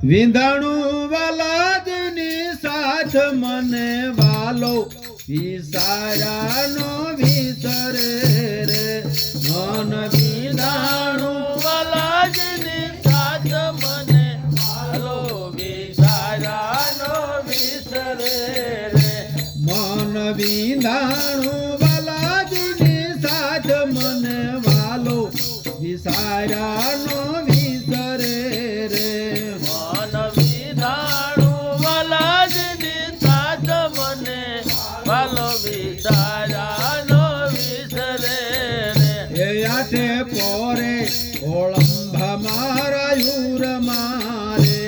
વિંધાણું વાલાદની સાથ મને વાલો વિસારાનો વિસરે રે મન વિંધાણું વાલાદની સાથ મને વાલો વિસારાનો વિસરે રે મન વિંધાણું વાલાદની સાથ મને વાલો વિસારાનો વિસરે રે મન વિધાણું વાલાદની સાથ મને વાલો વિસારાનો વિસરે રે એ આઠે પોરે ઓળંભા મારા યુર મારે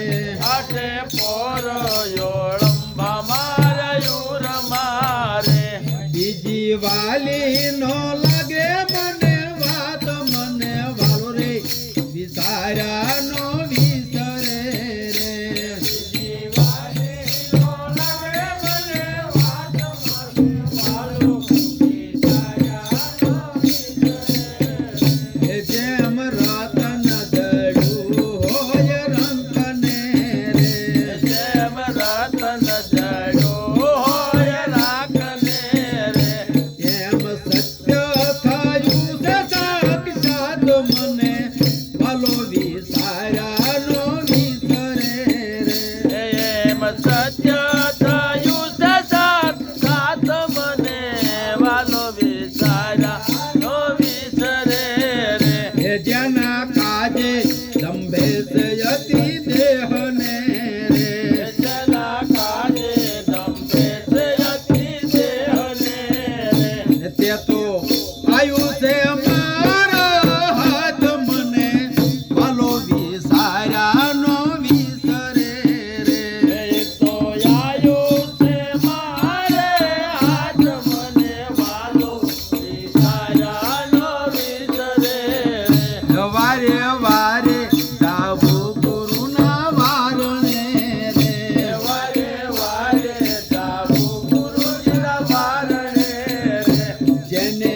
આઠે પોર યોળંબા મારા યુર મારે બીજી વાલી નો લાગે મને વાત મને વાલો રે વિસારાનો વિસરે રે એ જેમ રતન દડું હોય રંકને રે જેમ રતન જડો હોય રાખને રે એમ સત્ય થયું છે સાક્ષાત મને વાલો વિસારાનો વિસરે રે એમ સત્ય થયું છે સાક્ષાત મને વાલો વિસારાનો વિસરે રે એ જેના કાજે લંબે છે અતિ દેહને રે જના કાજે દંભે છે અતિ દેહને રે તે તો આયુ છે મારા હાથ મને વાલો વિસારાનો વિસરે રે એક તો આયો છે મારે હાથ મને વાલો વિસારાનો વિસરે રે વારે વારે જાવું ગુરુના વારણે રે વારે વારે જાવું ગુરુજીના વારણે રે જેને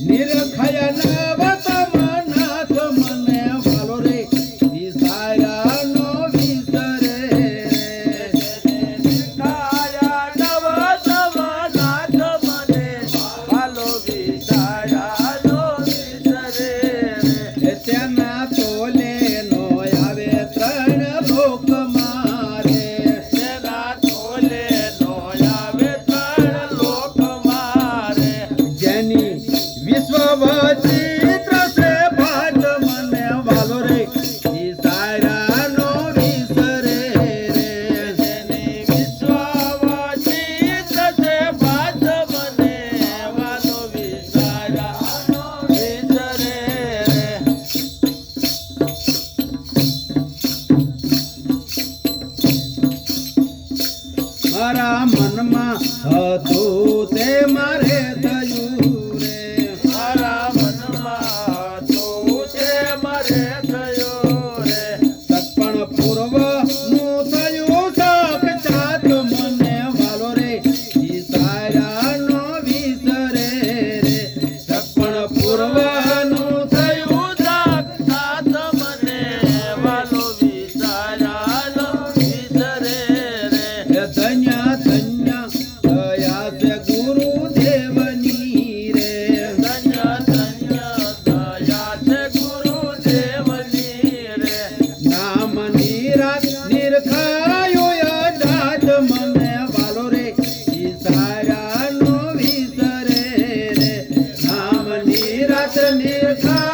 નિરખય નવતમનાથ મને વાલો રે વિસારાનો વિસરે રે કાયા નવ નવનાથ મને વાલો વિસારાનો વિસરે રે તેના તોલે નો આવે ત્રણ લોક મારે તેના તોલે નો આવે ત્રણ લોક મારે જેની વિશ્વ ચિત્ર છે ભાત મને વાલો રે વિસારાનો વિસરે રે જેની વિશ્વવાચિત છે બાદ મને વાલો વિસારાનો વિસરે રે મારા મનમાં હતું તે મારે થયું રે મારા મનમાં તું છે મારે થયો રે સપણ પૂર્વ નું થયું સાક્ષાત મને વાલો રે વિસારાનો વિસરે રે સપણ પૂર્વ નું થયું સાક્ષાત મને વાલો વિસારાનો વિસરે રે ધન્ય ધન્ય દયા છે ગુરુદેવની રે ધન્ય ધન્ય દયા છે ગુરુદેવની રે નામ નિરાત નિરખાયો યાદ મને વાલો રે વિસારાનો વિસરે રે નામ નિરાત નિરખા